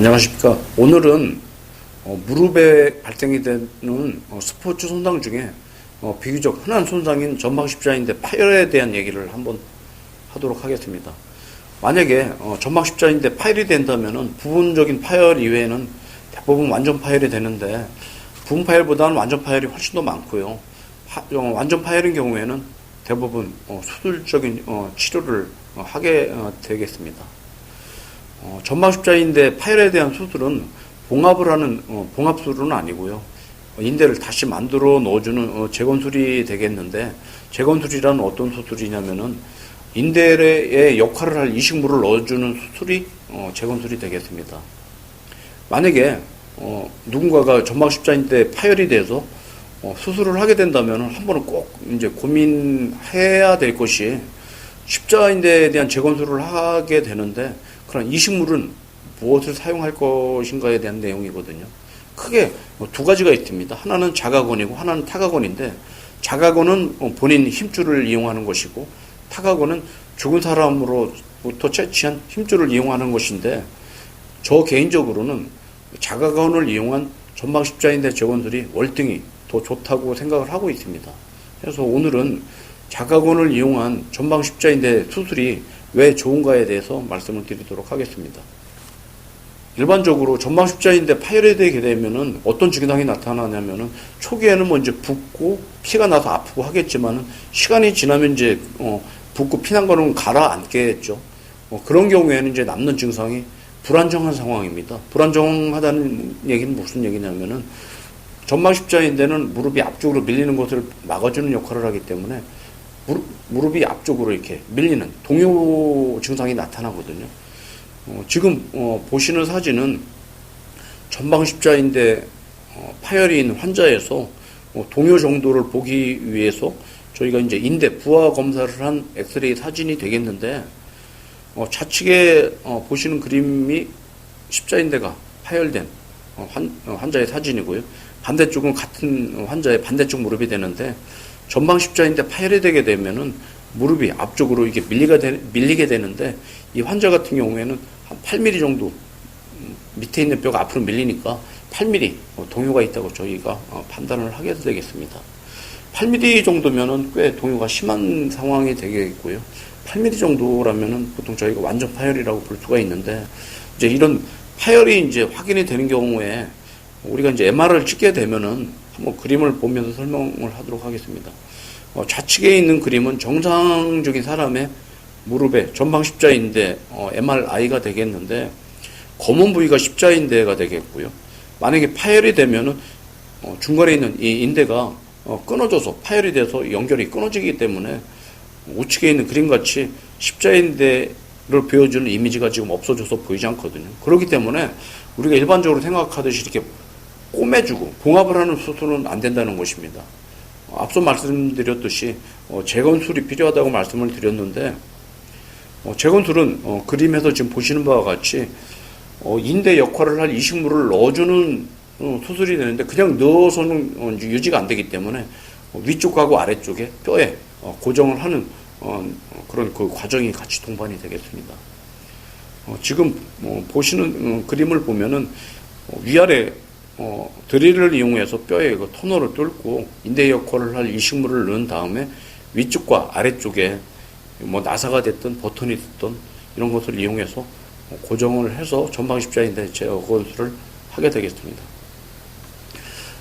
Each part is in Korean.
안녕하십니까. 오늘은 무릎에 발생이 되는 스포츠 손상 중에 비교적 흔한 손상인 전방 십자인대 파열에 대한 얘기를 한번 하도록 하겠습니다. 만약에 전방 십자인대 파열이 된다면은 부분적인 파열 이외에는 대부분 완전 파열이 되는데, 부분 파열보다는 완전 파열이 훨씬 더 많고요. 완전 파열인 경우에는 대부분 수술적인 치료를 하게 되겠습니다. 전방 십자인대 파열에 대한 수술은 봉합을 하는 봉합술은 아니고요. 인대를 다시 만들어 넣어주는 재건술이 되겠는데, 재건술이란 어떤 수술이냐면은 인대의 역할을 할 이식물을 넣어주는 수술이 재건술이 되겠습니다. 만약에 누군가가 전방 십자인대 파열이 돼서 수술을 하게 된다면 한 번은 꼭 이제 고민해야 될 것이, 십자인대에 대한 재건술을 하게 되는데 그런 이식물은 무엇을 사용할 것인가에 대한 내용이거든요. 크게 두 가지가 있습니다. 하나는 자가건이고 하나는 타가건인데, 자가건은 본인 힘줄을 이용하는 것이고, 타가건은 죽은 사람으로부터 채취한 힘줄을 이용하는 것인데, 저 개인적으로는 자가건을 이용한 전방 십자인대 재건술이 월등히 더 좋다고 생각을 하고 있습니다. 그래서 오늘은 자가건을 이용한 전방 십자인대 수술이 왜 좋은가에 대해서 말씀을 드리도록 하겠습니다. 일반적으로 전방 십자인대 파열이 되게 되면은 어떤 증상이 나타나냐면은, 초기에는 먼저 붓고 피가 나서 아프고 하겠지만은 시간이 지나면 이제 붓고 피난 거는 가라앉겠죠. 그런 경우에는 이제 남는 증상이 불안정한 상황입니다. 불안정하다는 얘기는 무슨 얘기냐면은, 전방 십자인대는 무릎이 앞쪽으로 밀리는 것을 막아주는 역할을 하기 때문에 무릎이 앞쪽으로 이렇게 밀리는 동요 증상이 나타나거든요. 지금 보시는 사진은 전방 십자인대 파열이 있는 환자에서 동요 정도를 보기 위해서 저희가 이제 인대 부하 검사를 한 엑스레이 사진이 되겠는데, 좌측에 보시는 그림이 십자인대가 파열된 환자의 사진이고요. 반대쪽은 같은 환자의 반대쪽 무릎이 되는데, 전방 십자인대 파열이 되게 되면은 무릎이 앞쪽으로 이게 밀리게 되는데, 이 환자 같은 경우에는 한 8mm 정도 밑에 있는 뼈가 앞으로 밀리니까 8mm 동요가 있다고 저희가 판단을 하게 되겠습니다. 8mm 정도면은 꽤 동요가 심한 상황이 되겠고요. 8mm 정도라면은 보통 저희가 완전 파열이라고 볼 수가 있는데, 이제 이런 파열이 이제 확인이 되는 경우에 우리가 이제 MR을 찍게 되면은 한번 그림을 보면서 설명을 하도록 하겠습니다. 좌측에 있는 그림은 정상적인 사람의 무릎의 전방 십자인대 MRI가 되겠는데, 검은 부위가 십자인대가 되겠고요. 만약에 파열이 되면은 중간에 있는 이 인대가 끊어져서 파열이 돼서 연결이 끊어지기 때문에 우측에 있는 그림같이 십자인대를 보여주는 이미지가 지금 없어져서 보이지 않거든요. 그렇기 때문에 우리가 일반적으로 생각하듯이 이렇게 꼬매주고 봉합을 하는 수술은 안 된다는 것입니다. 앞서 말씀드렸듯이 재건술이 필요하다고 말씀을 드렸는데, 재건술은 그림에서 지금 보시는 바와 같이 인대 역할을 할 이식물을 넣어주는 수술이 되는데, 그냥 넣어서는 유지가 안 되기 때문에 위쪽하고 아래쪽에 뼈에 고정을 하는 그런 그 과정이 같이 동반이 되겠습니다. 지금 보시는 그림을 보면은 위아래 드릴을 이용해서 뼈에 그 터널을 뚫고 인대 역할을 할 이식물을 넣은 다음에 위쪽과 아래쪽에 나사가 됐든 버튼이 됐든 이런 것을 이용해서 고정을 해서 전방 십자인대 재건술을 하게 되겠습니다.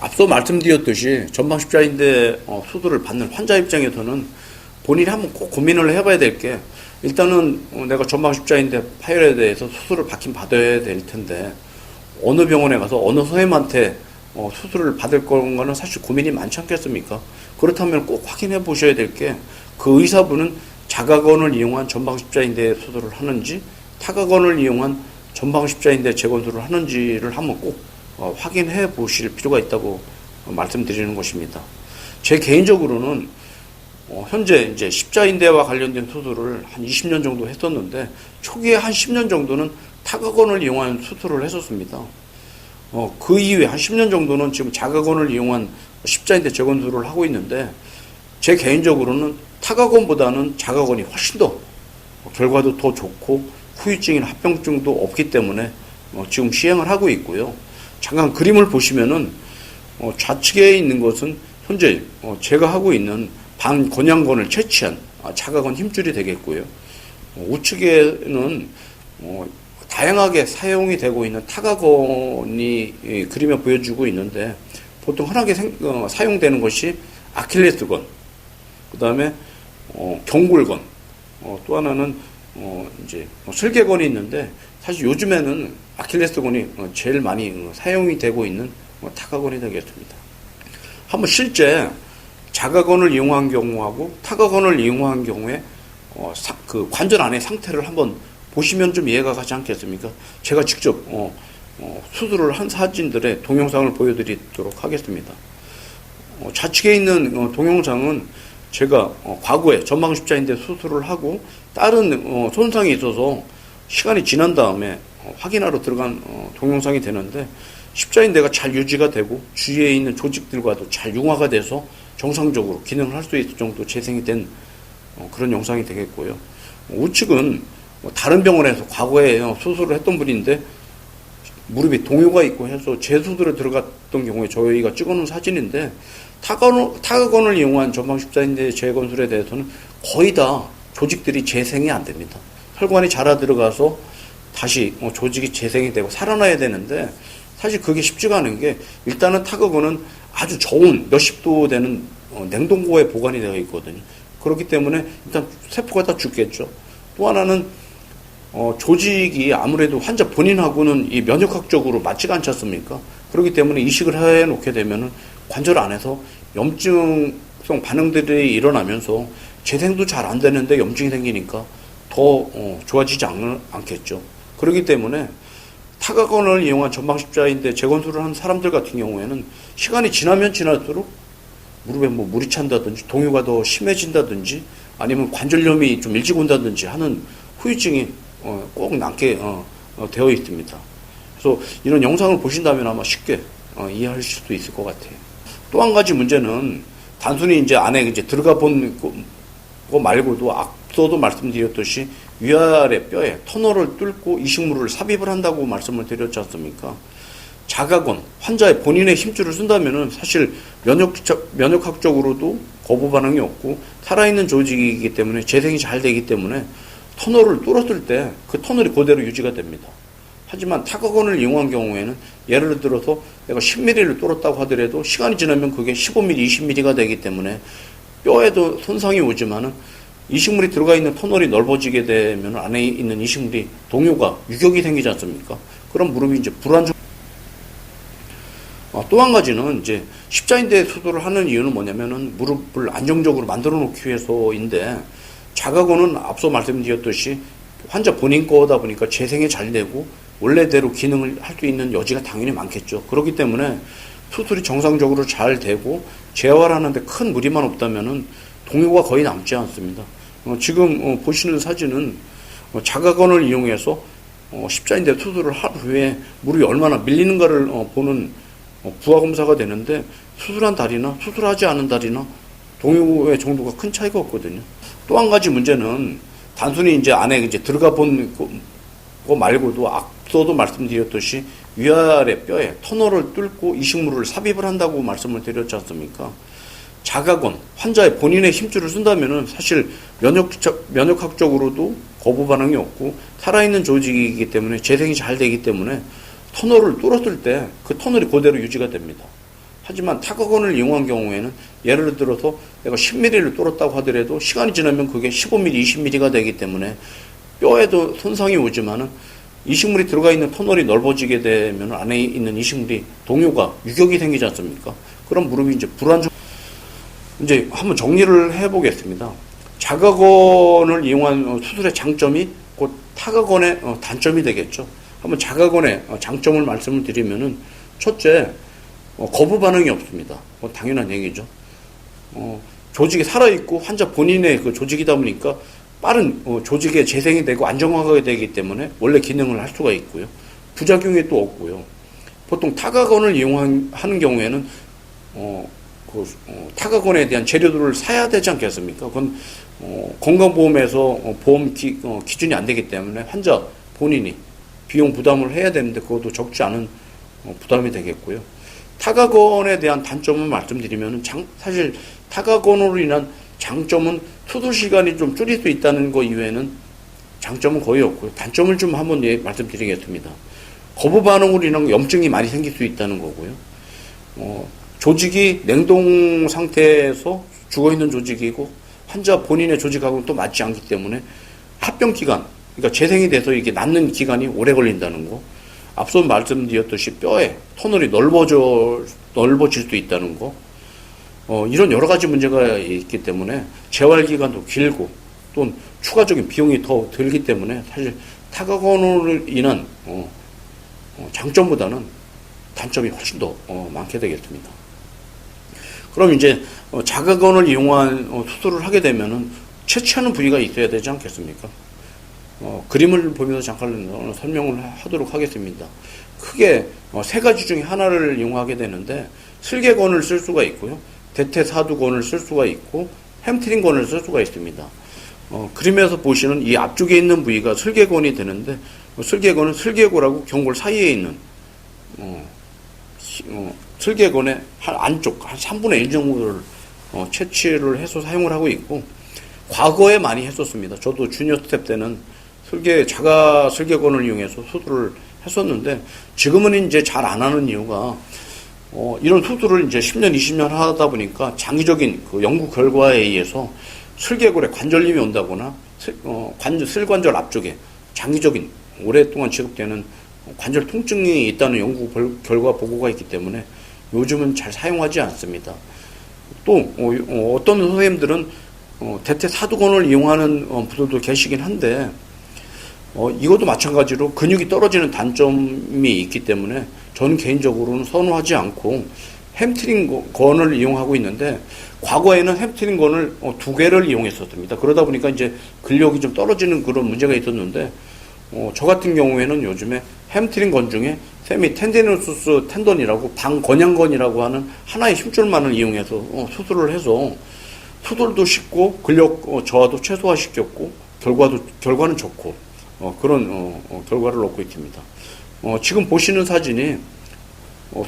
앞서 말씀드렸듯이 전방 십자인대 수술을 받는 환자 입장에서는 본인이 한번 꼭 고민을 해봐야 될 게, 일단은 내가 전방 십자인대 파열에 대해서 수술을 받긴 받아야 될 텐데, 어느 병원에 가서 어느 선생님한테 수술을 받을 건가는 사실 고민이 많지 않겠습니까? 그렇다면 꼭 확인해 보셔야 될 게, 그 의사분은 자가건을 이용한 전방 십자인대 수술을 하는지 타가건을 이용한 전방 십자인대 재건술을 하는지를 한번 꼭 확인해 보실 필요가 있다고 말씀드리는 것입니다. 제 개인적으로는 현재 이제 십자인대와 관련된 수술을 한 20년 정도 했었는데, 초기에 한 10년 정도는 타가건을 이용한 수술을 했었습니다. 그 이후에 한 10년 정도는 지금 자가건을 이용한 십자인대 재건술을 하고 있는데, 제 개인적으로는 타가건보다는 자가건이 훨씬 더 결과도 더 좋고 후유증이나 합병증도 없기 때문에 지금 시행을 하고 있고요. 잠깐 그림을 보시면은 좌측에 있는 것은 현재 제가 하고 있는 반곤양건을 채취한 자가건 힘줄이 되겠고요. 우측에는 다양하게 사용이 되고 있는 타가건이 그림에 보여주고 있는데 보통 흔하게 사용되는 것이 아킬레스건, 그 다음에 경골건, 또 하나는 이제 슬개건이 있는데 사실 요즘에는 아킬레스건이 제일 많이 사용이 되고 있는 타가건이 되겠습니다. 한번 실제 자가건을 이용한 경우하고 타가건을 이용한 경우에 그 관절 안의 상태를 한번 보시면 좀 이해가 가지 않겠습니까? 제가 직접 수술을 한 사진들의 동영상을 보여드리도록 하겠습니다. 좌측에 있는 동영상은 제가 과거에 전방 십자인대 수술을 하고 다른 손상이 있어서 시간이 지난 다음에 확인하러 들어간 동영상이 되는데 십자인대가 잘 유지가 되고 주위에 있는 조직들과도 잘 융화가 돼서 정상적으로 기능을 할 수 있을 정도 재생이 된 그런 영상이 되겠고요. 우측은 다른 병원에서 과거에 수술을 했던 분인데 무릎이 동요가 있고 해서 재수술에 들어갔던 경우에 저희가 찍어놓은 사진인데 타가건을 이용한 전방십자인대 재건술에 대해서는 거의 다 조직들이 재생이 안 됩니다. 혈관이 자라 들어가서 다시 조직이 재생이 되고 살아나야 되는데 사실 그게 쉽지가 않은 게 일단은 타가건은 아주 저온 몇십 도 되는 냉동고에 보관이 되어 있거든요. 그렇기 때문에 일단 세포가 다 죽겠죠. 또 하나는 조직이 아무래도 환자 본인하고는 이 면역학적으로 맞지가 않지 않습니까? 그렇기 때문에 이식을 해 놓게 되면은 관절 안에서 염증성 반응들이 일어나면서 재생도 잘 안 되는데 염증이 생기니까 더 좋아지지 않겠죠. 그렇기 때문에 타가건을 이용한 전방십자인대 재건술을 한 사람들 같은 경우에는 시간이 지나면 지날수록 무릎에 물이 찬다든지 동요가 더 심해진다든지 아니면 관절염이 좀 일찍 온다든지 하는 후유증이 꼭 남게 되어 있습니다. 그래서 이런 영상을 보신다면 아마 쉽게 이해하실 수 있을 것 같아요. 또 한 가지 문제는 단순히 이제 안에 이제 들어가 본 거 말고도 앞서도 말씀드렸듯이 위아래 뼈에 터널을 뚫고 이식물을 삽입을 한다고 말씀을 드렸지 않습니까? 자가건, 환자의 본인의 힘줄을 쓴다면은 사실 면역학적으로도 거부 반응이 없고 살아있는 조직이기 때문에 재생이 잘 되기 때문에 터널을 뚫었을 때 그 터널이 그대로 유지가 됩니다. 하지만 타가건을 이용한 경우에는 예를 들어서 내가 10mm를 뚫었다고 하더라도 시간이 지나면 그게 15mm, 20mm가 되기 때문에 뼈에도 손상이 오지만은 이식물이 들어가 있는 터널이 넓어지게 되면 안에 있는 이식물이 동요가 유격이 생기지 않습니까? 그럼 무릎이 이제 불안정. 또 한 가지는 이제 십자인대 수술을 하는 이유는 뭐냐면은 무릎을 안정적으로 만들어 놓기 위해서인데 자가건은 앞서 말씀드렸듯이 환자 본인 거다 보니까 재생이 잘 되고 원래대로 기능을 할 수 있는 여지가 당연히 많겠죠. 그렇기 때문에 수술이 정상적으로 잘 되고 재활 하는데 큰 무리만 없다면은 동요가 거의 남지 않습니다. 지금 보시는 사진은 자가건을 이용해서 십자인대 수술을 한 후에 무릎이 얼마나 밀리는가를 보는 부하검사가 되는데 수술한 다리나 수술하지 않은 다리나 동요의 정도가 큰 차이가 없거든요. 또 한 가지 문제는 단순히 이제 안에 이제 들어가 본 거 말고도 앞서도 말씀드렸듯이 위아래 뼈에 터널을 뚫고 이식물을 삽입을 한다고 말씀을 드렸지 않습니까? 자가건, 환자의 본인의 힘줄을 쓴다면은 사실 면역학적으로도 거부 반응이 없고 살아있는 조직이기 때문에 재생이 잘 되기 때문에 터널을 뚫었을 때 그 터널이 그대로 유지가 됩니다. 하지만 타가건을 이용한 경우에는 예를 들어서 내가 10mm를 뚫었다고 하더라도 시간이 지나면 그게 15mm, 20mm가 되기 때문에 뼈에도 손상이 오지만은 이식물이 들어가 있는 터널이 넓어지게 되면 안에 있는 이식물이 동요가 유격이 생기지 않습니까? 그럼 무릎이 이제 불안정. 이제 한번 정리를 해보겠습니다. 자가건을 이용한 수술의 장점이 곧 타가건의 단점이 되겠죠. 한번 자가건의 장점을 말씀을 드리면은 첫째, 거부 반응이 없습니다. 당연한 얘기죠. 조직이 살아있고 환자 본인의 그 조직이다 보니까 빠른 조직의 재생이 되고 안정화가 되기 때문에 원래 기능을 할 수가 있고요. 부작용이 또 없고요. 보통 타가건을 이용하는 경우에는 타가건에 대한 재료들을 사야 되지 않겠습니까? 그건 건강보험에서 보험 기준이 안 되기 때문에 환자 본인이 비용 부담을 해야 되는데 그것도 적지 않은 부담이 되겠고요. 타각원에 대한 단점을 말씀드리면 사실 타각원으로 인한 장점은 수술 시간이 좀 줄일 수 있다는 거 이외에는 장점은 거의 없고요. 단점을 좀 한번 말씀드리겠습니다. 거부 반응으로 인한 염증이 많이 생길 수 있다는 거고요. 조직이 냉동 상태에서 죽어있는 조직이고 환자 본인의 조직하고는 또 맞지 않기 때문에 합병 기간, 그러니까 재생이 돼서 이게 낫는 기간이 오래 걸린다는 거. 앞서 말씀드렸듯이 뼈에 터널이 넓어질 수 있다는 거. 이런 여러 가지 문제가 있기 때문에 재활 기간도 길고 또 추가적인 비용이 더 들기 때문에 사실 타각원으로 인한 장점보다는 단점이 훨씬 더 많게 되겠습니다. 그럼 이제 자각원을 이용한 수술을 하게 되면은 채취하는 부위가 있어야 되지 않겠습니까? 그림을 보면서 잠깐 설명을 하도록 하겠습니다. 크게 세 가지 중에 하나를 이용하게 되는데 슬개건을 쓸 수가 있고요. 대퇴사두건을 쓸 수가 있고 햄트링건을 쓸 수가 있습니다. 그림에서 보시는 이 앞쪽에 있는 부위가 슬개건이 되는데 슬개건은 슬개골하고 경골 사이에 있는 슬개건의 안쪽 한 3분의 1 정도를 채취를 해서 사용을 하고 있고 과거에 많이 했었습니다. 저도 주니어 스텝 때는 자가 슬개건을 이용해서 수술을 했었는데 지금은 이제 잘 안 하는 이유가 이런 수술을 이제 10년, 20년 하다 보니까 장기적인 그 연구 결과에 의해서 슬개골에 관절림이 온다거나 슬관절 앞쪽에 장기적인 오랫동안 지속되는 관절 통증이 있다는 연구 결과 보고가 있기 때문에 요즘은 잘 사용하지 않습니다. 또 어떤 선생님들은 대퇴사두건을 이용하는 분들도 계시긴 한데 이것도 마찬가지로 근육이 떨어지는 단점이 있기 때문에 저는 개인적으로는 선호하지 않고 햄트링건을 이용하고 있는데 과거에는 햄트링건을 2개를 이용했었습니다. 그러다 보니까 이제 근력이 좀 떨어지는 그런 문제가 있었는데 저 같은 경우에는 요즘에 햄트링건 중에 세미 텐디노수스 텐던이라고 방건양건이라고 하는 하나의 힘줄만을 이용해서 수술을 해서 수술도 쉽고 근력 저하도 최소화시켰고 결과는 좋고 그런 결과를 얻고 있습니다. 지금 보시는 사진이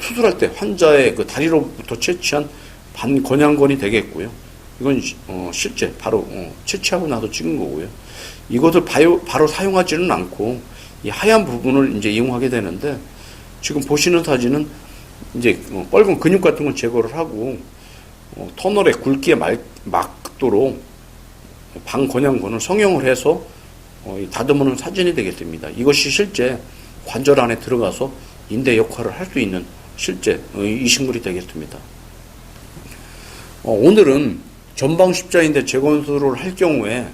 수술할 때 환자의 그 다리로부터 채취한 반건양건이 되겠고요. 이건 실제 바로 채취하고 나서 찍은 거고요. 이것을 바로 사용하지는 않고 이 하얀 부분을 이제 이용하게 되는데 지금 보시는 사진은 이제 뻘건 근육 같은 걸 제거를 하고 터널의 굵기에 맞도록 방건양건을 성형을 해서 다듬어놓은 사진이 되겠습니다. 이것이 실제 관절 안에 들어가서 인대 역할을 할 수 있는 실제 이식물이 되겠습니다. 오늘은 전방 십자인대 재건수를 할 경우에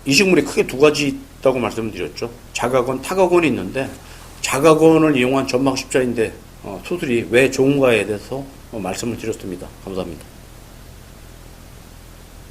이식물이 크게 2가지 있다고 말씀드렸죠. 자각원, 타각원이 있는데 자각원을 이용한 전방 십자인대 수술이 왜 좋은가에 대해서 말씀을 드렸습니다. 감사합니다.